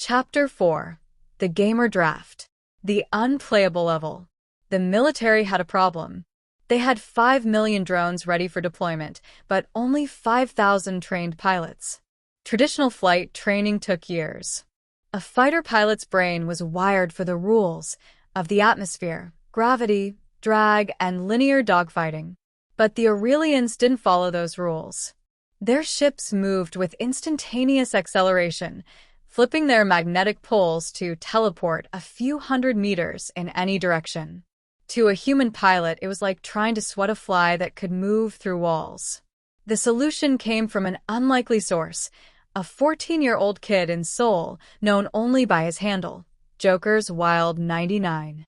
Chapter 4. The Gamer Draft. The unplayable level. The military had a problem. They had 5 million drones ready for deployment, but only 5,000 trained pilots. Traditional flight training took years. A fighter pilot's brain was wired for the rules of the atmosphere, gravity, drag, and linear dogfighting. But the Aurelians didn't follow those rules. Their ships moved with instantaneous acceleration, flipping their magnetic poles to teleport a few hundred meters in any direction. To a human pilot, it was like trying to sweat a fly that could move through walls. The solution came from an unlikely source, a 14-year-old kid in Seoul, known only by his handle, Joker's Wild 99.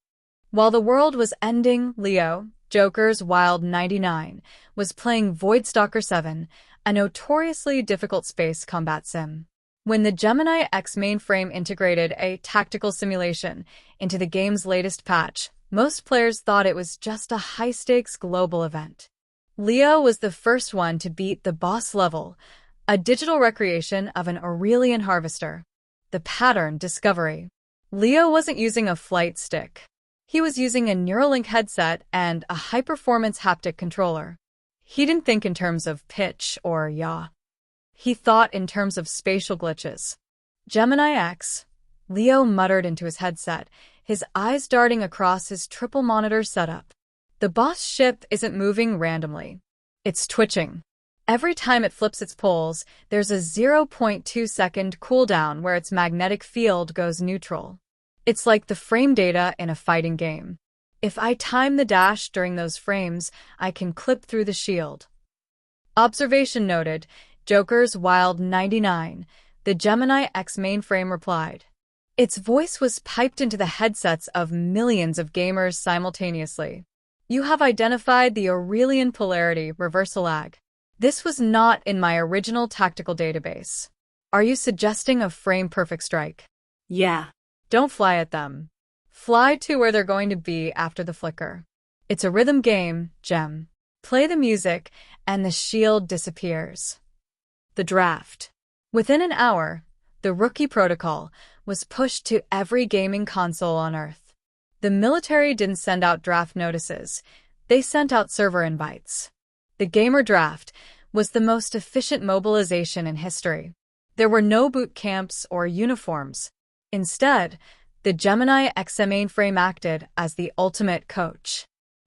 While the world was ending, Leo, Joker's Wild 99, was playing Voidstalker 7, a notoriously difficult space combat sim. When the Gemini X mainframe integrated a tactical simulation into the game's latest patch, most players thought it was just a high-stakes global event. Leo was the first one to beat the boss level, a digital recreation of an Aurelian harvester. The pattern discovery. Leo wasn't using a flight stick. He was using a Neuralink headset and a high-performance haptic controller. He didn't think in terms of pitch or yaw. He thought in terms of spatial glitches. Gemini X, Leo muttered into his headset, his eyes darting across his triple-monitor setup. The boss ship isn't moving randomly. It's twitching. Every time it flips its poles, there's a 0.2-second cooldown where its magnetic field goes neutral. It's like the frame data in a fighting game. If I time the dash during those frames, I can clip through the shield. Observation noted. Joker's Wild 99, the Gemini X mainframe replied. Its voice was piped into the headsets of millions of gamers simultaneously. You have identified the Aurelian polarity reversal lag. This was not in my original tactical database. Are you suggesting a frame-perfect strike? Yeah. Don't fly at them. Fly to where they're going to be after the flicker. It's a rhythm game, Gem. Play the music, and the shield disappears. The draft. Within an hour, the rookie protocol was pushed to every gaming console on Earth. The military didn't send out draft notices. They sent out server invites. The gamer draft was the most efficient mobilization in history. There were no boot camps or uniforms. Instead, the Gemini X mainframe acted as the ultimate coach.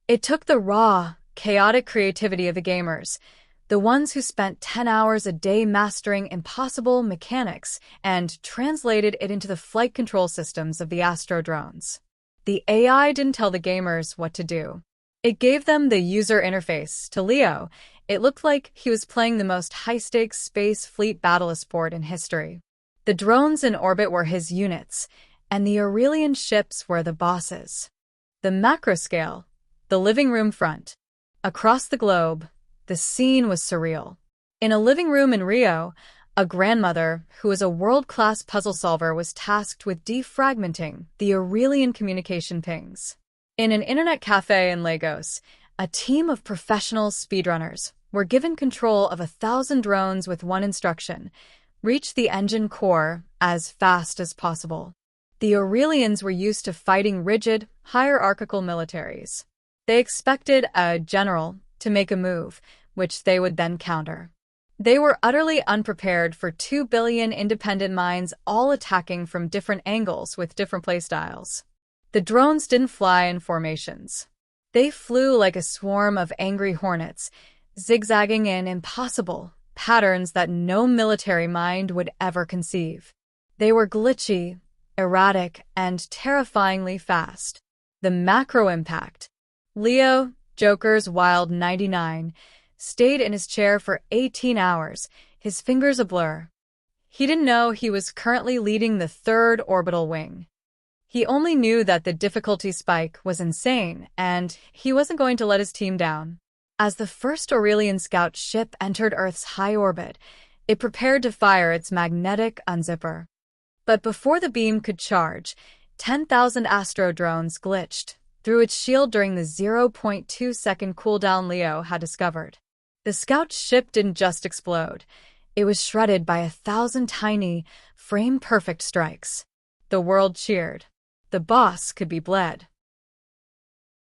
It took the raw, chaotic creativity of the gamers, the ones who spent 10 hours a day mastering impossible mechanics, and translated it into the flight control systems of the Astro drones. The AI didn't tell the gamers what to do. It gave them the user interface. To Leo, it looked like he was playing the most high-stakes space fleet battle sport in history. The drones in orbit were his units, and the Aurelian ships were the bosses. The macro scale, the living room front. Across the globe, the scene was surreal. In a living room in Rio, a grandmother, who was a world-class puzzle solver, was tasked with defragmenting the Aurelian communication pings. In an internet cafe in Lagos, a team of professional speedrunners were given control of 1,000 drones with one instruction: reach the engine core as fast as possible. The Aurelians were used to fighting rigid, hierarchical militaries. They expected a general to make a move, which they would then counter. They were utterly unprepared for 2 billion independent minds all attacking from different angles with different playstyles. The drones didn't fly in formations. They flew like a swarm of angry hornets, zigzagging in impossible patterns that no military mind would ever conceive. They were glitchy, erratic, and terrifyingly fast. The macro impact. Leo, Joker's Wild 99, stayed in his chair for 18 hours, his fingers a blur. He didn't know he was currently leading the third orbital wing. He only knew that the difficulty spike was insane, and he wasn't going to let his team down. As the first Aurelian scout ship entered Earth's high orbit, it prepared to fire its magnetic unzipper. But before the beam could charge, 10,000 Astro drones glitched through its shield during the 0.2-second cooldown Leo had discovered. The scout ship didn't just explode. It was shredded by 1,000 tiny, frame-perfect strikes. The world cheered. The boss could be bled.